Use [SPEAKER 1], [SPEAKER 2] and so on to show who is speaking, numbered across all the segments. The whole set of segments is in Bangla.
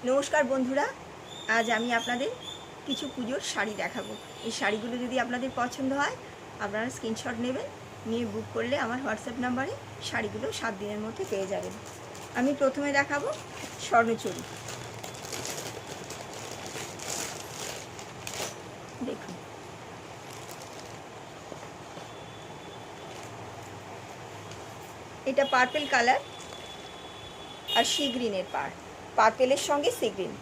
[SPEAKER 1] নমস্কার বন্ধুরা, আজ আমি আপনাদের কিছু পুজোর শাড়ি দেখাবো। এই শাড়িগুলো যদি আপনাদের পছন্দ হয় আপনারা স্ক্রিনশট নেবেন, নিয়ে বুক করলে আমার হোয়াটসঅ্যাপ নাম্বারে শাড়িগুলো 7 দিনের মধ্যে পেয়ে যাবেন। আমি প্রথমে দেখাবো স্বর্ণচুরি। দেখুন, এটা পার্পেল কালার আর সি গ্রিনের পার্পেলের সঙ্গে সি গ্রিন,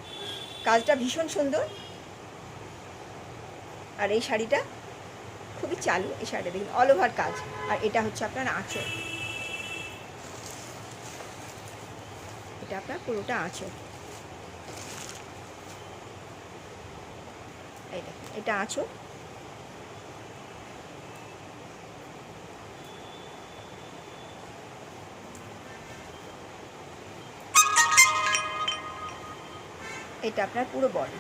[SPEAKER 1] কাজটা ভীষণ সুন্দর। আর এই শাড়িটা খুবই চালু। এই শাড়িটা দেখুন, অল ওভার কাজ। আর এটা হচ্ছে আপনার আঁচল, এটা আপনার পুরোটা আঁচল। এই দেখুন, এটা আঁচল। এটা আপনার পুরো বডি।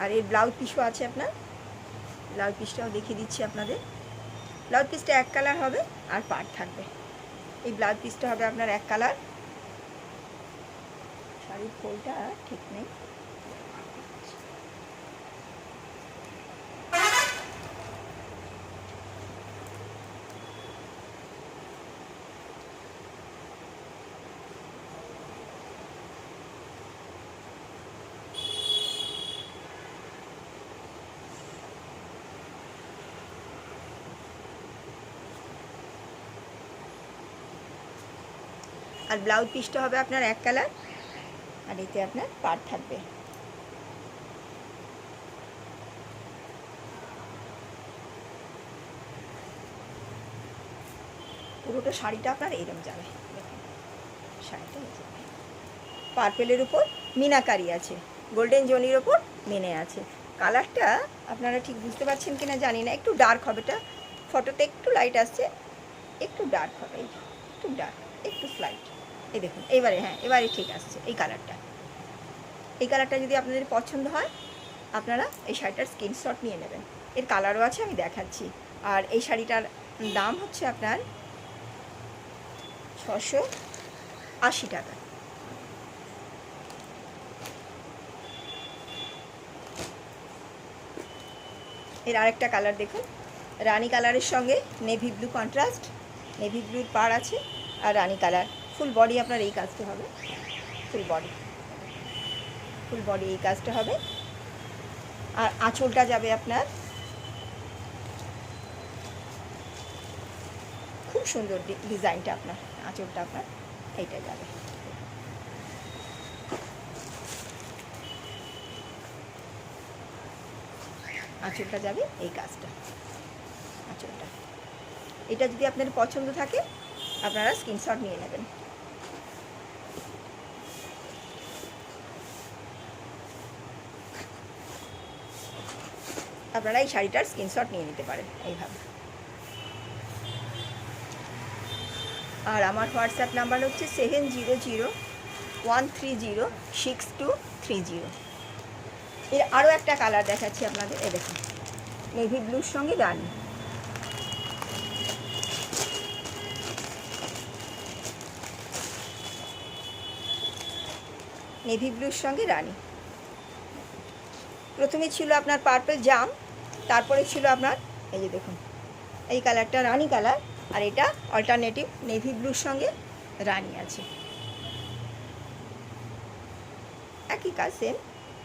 [SPEAKER 1] আর এর ব্লাউজ পিসও আছে আপনার। ব্লাউজ পিসটাও দেখিয়ে দিচ্ছি আপনাদের। ব্লাউজ পিসটা এক কালার হবে আর পাড় থাকবে। এই ব্লাউজ পিসটা হবে আপনার এক কালার। শাড়ির ফোলটা ঠিক নেই। আর ব্লাউজ পিসটা হবে আপনার এক কালার, আর এতে আপনার পাড় থাকবে। পুরোটা শাড়িটা আপনার এরম যাবে। দেখুন, শাড়িটা এই যাবে। পার্পেলের উপর মিনাকারি আছে, গোল্ডেন জনির ওপর মেনে আছে। কালারটা আপনারা ঠিক বুঝতে পারছেন কিনা জানি না, একটু ডার্ক হবে। এটা ফটোতে একটু লাইট আসছে, একটু ডার্ক হবে। এই একটু ডার্ক, একটু স্লাইট। এই দেখুন, এবারে হ্যাঁ, এবারে ঠিক আসছে। এই কালারটা যদি আপনাদের পছন্দ হয় আপনারা এই শাড়িটার স্ক্রিনশট নিয়ে নেবেন। এর কালারও আছে, আমি দেখাচ্ছি। আর এই শাড়িটার দাম হচ্ছে আপনার 680 টাকা। এর আরেকটা কালার দেখুন, রানী কালারের সঙ্গে নেভি ব্লু কন্ট্রাস্ট। নেভি ব্লুর পাড় আছে আর রানী কালার। ফুল বডি আপনার এই কাজটা হবে। ফুল বডি এই কাজটা হবে। আর আঁচলটা যাবে আপনার খুব সুন্দর ডিজাইনটা। আপনার আঁচলটা আপনার এইটা যাবে। আঁচলটা যাবে এই কাজটা। আঁচলটা এটা যদি আপনার পছন্দ থাকে আপনারা স্ক্রিনশট নিয়ে নেবেন। আপনারা এই শাড়িটার স্ক্রিনশট নিয়ে নিতে পারেন এইভাবে। আর আমার হোয়াটসঅ্যাপ নাম্বার হচ্ছে 7001306230। এর আরও একটা কালার দেখাচ্ছি আপনাদের। এ দেখুন, নেভি ব্লুর সঙ্গে রানি। নেভি ব্লুর সঙ্গে রানি। প্রথমে ছিল আপনার পার্পল জাম, তারপরে ছিল আপনার এই যে দেখুন এই কালারটা রানি কালার। আর এটা অল্টারনেটিভ নেভি ব্লুর সঙ্গে রানি আছে। একই কাজ, সেম।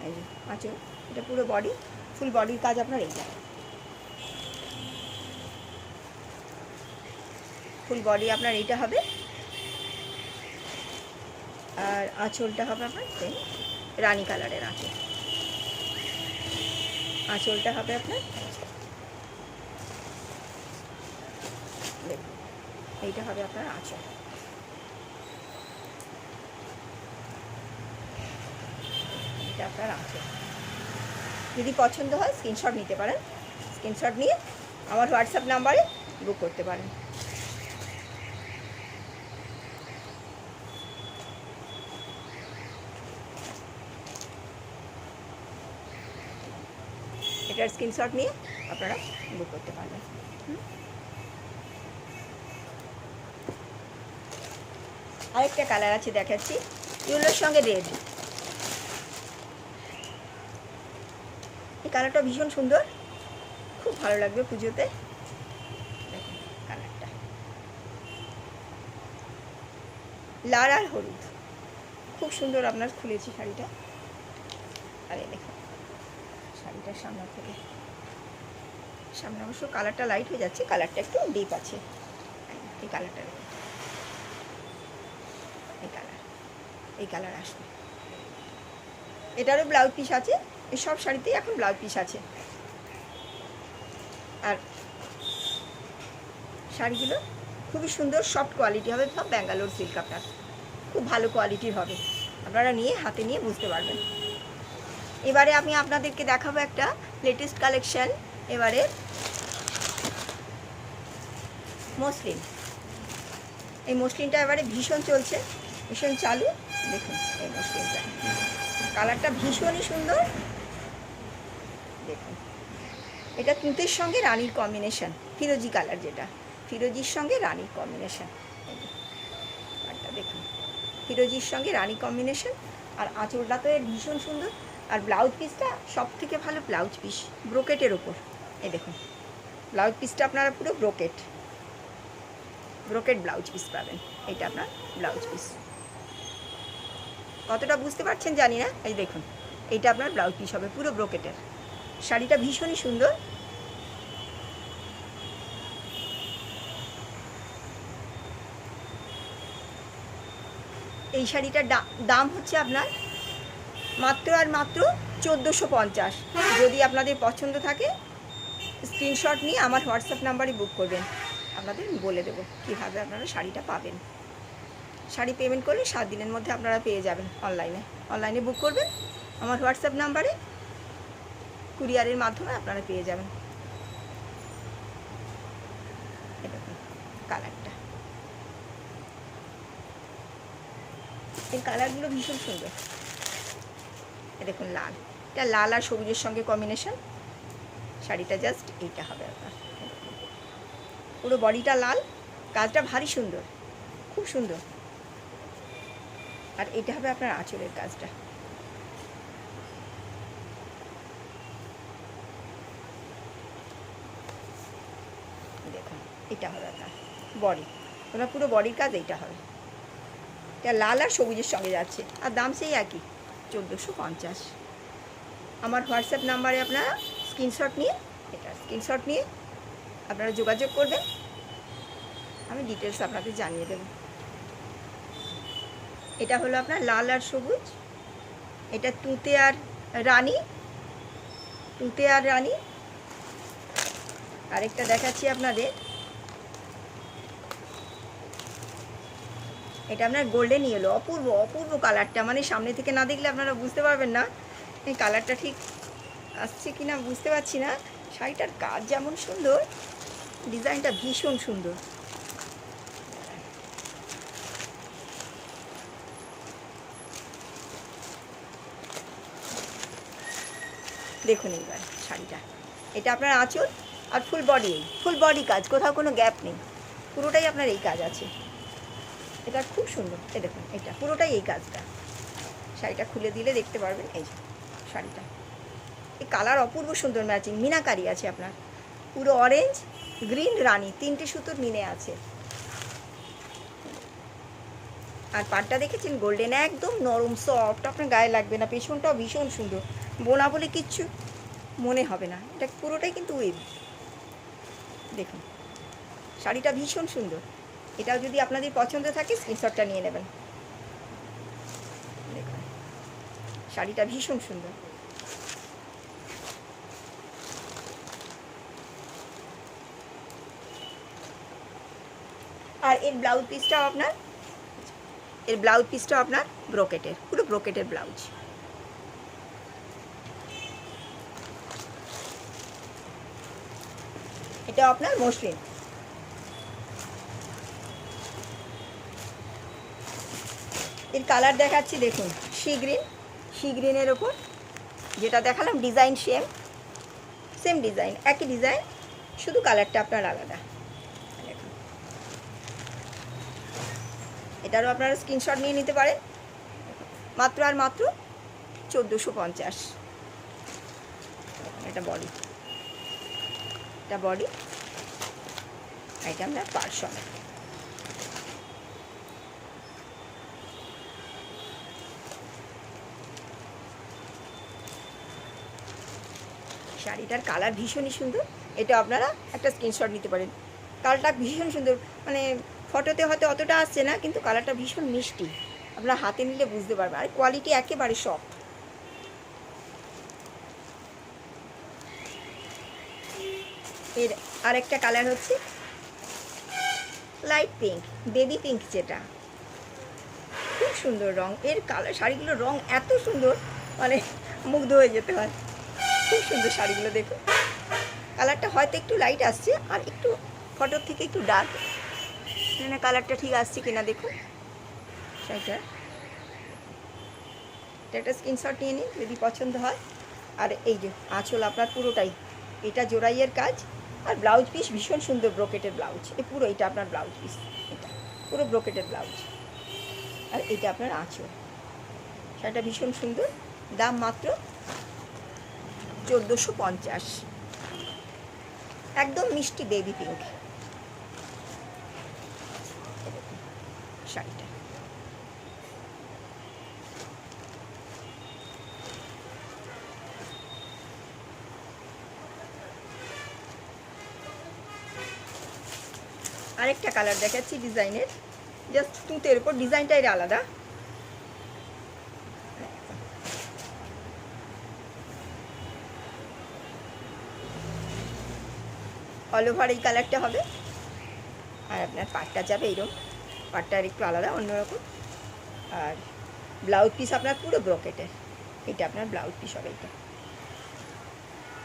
[SPEAKER 1] এই যে আঁচল, এটা পুরো বডি, ফুল বডির কাজ আপনার এই যায়। ফুল বডি আপনার এইটা হবে। আর আঁচলটা হবে আপনার সেম রানি কালারের আঁচল। আঁচলটা হবে আপনার দেখুন, এইটা হবে আপনার আঁচল। এটা আপনার আঁচল। যদি পছন্দ হয় স্ক্রিনশট নিতে পারেন। স্ক্রিনশট নিয়ে আমার হোয়াটসঅ্যাপ নাম্বারে বুক করতে পারেন। এটার স্ক্রিনশট নিয়ে আপনারা বুক করতে পারবেন। আরেকটা কালার আছে দেখাচ্ছি, ইয়েলোর সঙ্গে রেড। এই কালারটা ভীষণ সুন্দর, খুব ভালো লাগবে পুজোতে। দেখুন কালারটা লাল আর হলুদ, খুব সুন্দর আপনার খুলেছি শাড়িটা। আরে দেখুন শাড়িটার সামনে থেকে, সামনে অবশ্য কালারটা লাইট হয়ে যাচ্ছে, কালারটা একটু ডিপ আছে। এই কালারটা দেখুন, এই কালার আসবে। এটারও ব্লাউজ পিস আছে, এই সব শাড়িতেই এখন ব্লাউজ পিস আছে। আর শাড়িগুলো খুবই সুন্দর, সফট কোয়ালিটি হবে, সব ব্যাঙ্গালোর সিল্ক, আপনার খুব ভালো কোয়ালিটির হবে, আপনারা নিয়ে হাতে নিয়ে বুঝতে পারবেন। এবারে আমি আপনাদেরকে দেখাবো একটা লেটেস্ট কালেকশান, এবারে মসলিন। এই মসলিনটা এবারে ভীষণ চলছে, ভীষণ চালু। দেখুন এই মসলিনটা, কালারটা ভীষণই সুন্দর। দেখুন এটা তুঁতের সঙ্গে রানীর কম্বিনেশন, ফিরোজি কালার, যেটা ফিরোজির সঙ্গে রানীর কম্বিনেশন। দেখুন ফিরোজির সঙ্গে রানী কম্বিনেশন, আর আঁচলটা তো এর ভীষণ সুন্দর। আর ব্লাউজ পিসটা সব থেকে ভালো ব্লাউজ পিস, ব্রোকেটের ওপর। এই দেখুন ব্লাউজ পিসটা আপনারা পুরো ব্রোকেট ব্লাউজ পিস পাবেন। এটা আপনার ব্লাউজ পিস, কতটা বুঝতে পারছেন জানি না। এই দেখুন এইটা আপনার ব্লাউজ পিস হবে পুরো ব্রোকেটের। শাড়িটা ভীষণই সুন্দর। এই শাড়িটার দাম হচ্ছে আপনার মাত্র আর মাত্র 1450। যদি আপনাদের পছন্দ থাকে স্ক্রিনশট নিয়ে আমার হোয়াটসঅ্যাপ নাম্বারে বুক করবেন, আপনাদের বলে দেবো কীভাবে আপনারা শাড়িটা পাবেন। শাড়ি পেমেন্ট করলে 7 দিনের মধ্যে আপনারা পেয়ে যাবেন। অনলাইনে বুক করবেন আমার হোয়াটসঅ্যাপ নাম্বারে, কুরিয়ারের মাধ্যমে আপনারা পেয়ে যাবেন। দেখুন কালারটা, এই কালারগুলো ভীষণ সুন্দর। দেখুন লাল, এটা লাল আর সবুজের সঙ্গে কম্বিনেশন। শাড়িটা জাস্ট এইটা হবে আপনার, পুরো বডিটা লাল, কাজটা ভারী সুন্দর, খুব সুন্দর। আর এটা হবে আপনার আঁচলের কাজটা। দেখুন এটা হবে আপনার বডি, ওনার পুরো বডির কাজ এইটা হবে। এটা লাল আর সবুজের সঙ্গে যাচ্ছে, আর দাম সেই একই 1450। আমার হোয়াটসঅ্যাপ নাম্বারে আপনারা স্ক্রিনশট নিয়ে আপনারা যোগাযোগ করবেন, আমি ডিটেলস আপনাদের জানিয়ে দেব। এটা হলো আপনার লাল আর সবুজ, এটা তুঁতে আর রানী। আরেকটা দেখাচ্ছি আপনাদের, এটা আপনার গোল্ডেন ইয়েলো, অপূর্ব কালারটা, মানে সামনে থেকে না দেখলে আপনারা বুঝতে পারবেন না এই কালারটা ঠিক আসছে কি না বুঝতে পারছি না। শাড়িটার কাজ যেমন সুন্দর, ডিজাইনটা ভীষণ সুন্দর। দেখুন এইবার শাড়িটা, এটা আপনার আঁচল আর ফুল বডি কাজ, কোথাও কোনো গ্যাপ নেই, পুরোটাই আপনার এই কাজ আছে। এটা খুব সুন্দর, এই দেখুন এটা পুরোটাই এই কাজটা। শাড়িটা খুলে দিলে দেখতে পারবেন এই যে শাড়িটা, এই কালার অপূর্ব সুন্দর ম্যাচিং, মিনাকারি আছে আপনার, পুরো অরেঞ্জ, গ্রিন, রানী, 3টে সুতোর মিনে আছে। আর পাটটা দেখেছেন গোল্ডেন, একদম নরম সফট, আপনার গায়ে লাগবে না। পেছনটাও ভীষণ সুন্দর, বোনা বলে কিচ্ছু মনে হবে না, এটা পুরোটাই কিন্তু উইভ। দেখুন শাড়িটা ভীষণ সুন্দর, এটাও যদি আপনাদের পছন্দ থাকে স্ক্রিনশটটা নিয়ে নেবেন। দেখুন শাড়িটা ভীষণ সুন্দর। আর এর ব্লাউজ পিসটাও আপনার ব্রোকেটের, পুরো ব্রোকেটের ব্লাউজ। এটা আপনার মসলিন। এর কালার দেখাচ্ছি, দেখুন সি গ্রিনের ওপর যেটা দেখালাম, ডিজাইন সেম ডিজাইন, একই ডিজাইন, শুধু কালারটা আপনার আলাদা। দেখুন এটারও আপনারা স্ক্রিনশট নিয়ে নিতে পারেন। মাত্র আর মাত্র 1450। এটা বডি, এটা বডি, এটা আপনার পার্সন। শাড়িটার কালার ভীষণই সুন্দর। এটা আপনারা একটা স্ক্রিনশট নিতে পারেন। কালারটা ভীষণ সুন্দর, মানে ফটোতে হয়তো অতটা আসছে না, কিন্তু কালারটা ভীষণ মিষ্টি, আপনারা হাতে নিলে বুঝতে পারবেন। আর কোয়ালিটি একেবারে সফট। এর আরেকটা কালার হচ্ছে লাইট পিঙ্ক, বেবি পিঙ্ক, যেটা খুব সুন্দর রং। এর কালার, শাড়িগুলোর রং এত সুন্দর, মানে মুগ্ধ হয়ে যেতে হয়। খুব সুন্দর শাড়িগুলো দেখুন। কালারটা হয়তো একটু লাইট আসছে, আর একটু ফটোর থেকে একটু ডার্ক। না, কালারটা ঠিক আসছে কিনা দেখুন। শাড়িটা একটা স্ক্রিনশট নিয়ে নিন যদি পছন্দ হয়। আর এই যে আঁচল আপনার পুরোটাই, এটা জোড়াইয়ের কাজ। আর ব্লাউজ পিস ভীষণ সুন্দর, ব্রোকেটের ব্লাউজ। এই পুরো এটা আপনার ব্লাউজ পিস, এটা পুরো ব্রোকেটের ব্লাউজ। আর এটা আপনার আঁচল। শাড়িটা ভীষণ সুন্দর। দাম মাত্র 1450। একদম মিষ্টি বেবি পিঙ্ক শাড়িটা। আরেকটা কালার দেখাচ্ছি ডিজাইনের, জাস্ট তুঁতের উপর, ডিজাইনটাই আলাদা। অল ওভার এই কালারটা হবে। আর আপনার পাটটা যাবে এইরকম, পাটটা আর একটু আলাদা, অন্যরকম। আর ব্লাউজ পিস আপনার পুরো ব্রোকেটের। এটা আপনার ব্লাউজ পিস হবে, এটা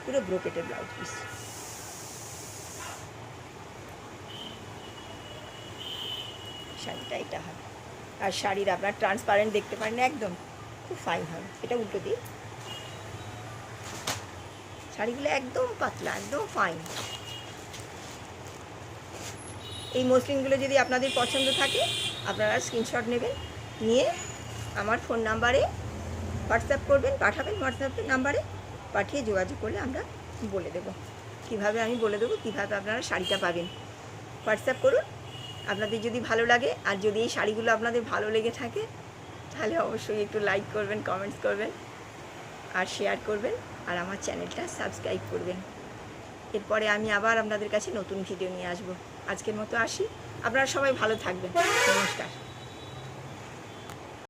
[SPEAKER 1] পুরো ব্রোকেটের ব্লাউজ পিস। শাড়িটা এটা হবে। আর শাড়ির আপনার ট্রান্সপারেন্ট দেখতে পারেন, একদম খুব ফাইন হবে। এটা উল্টো দিই, শাড়িগুলো একদম পাতলা, একদম ফাইন। এই মসলিনগুলো যদি আপনাদের পছন্দ থাকে, আপনারা স্ক্রিনশট নেবেন, নিয়ে আমার ফোন নাম্বারে হোয়াটসঅ্যাপ করবেন, পাঠাবেন। হোয়াটসঅ্যাপের নাম্বারে পাঠিয়ে যোগাযোগ করলে আমরা বলে দেবো কীভাবে, আমি বলে দেবো কীভাবে আপনারা শাড়িটা পাবেন। হোয়াটসঅ্যাপ করুন। আপনাদের যদি ভালো লাগে, আর যদি এই শাড়িগুলো আপনাদের ভালো লেগে থাকে, তাহলে অবশ্যই একটু লাইক করবেন, কমেন্টস করবেন, আর শেয়ার করবেন, আর আমার চ্যানেলটা সাবস্ক্রাইব করবেন। এরপরে আমি আবার আপনাদের কাছে নতুন ভিডিও নিয়ে আসবো। আজকের মতো আসি। আপনারা সবাই ভালো থাকবেন। নমস্কার।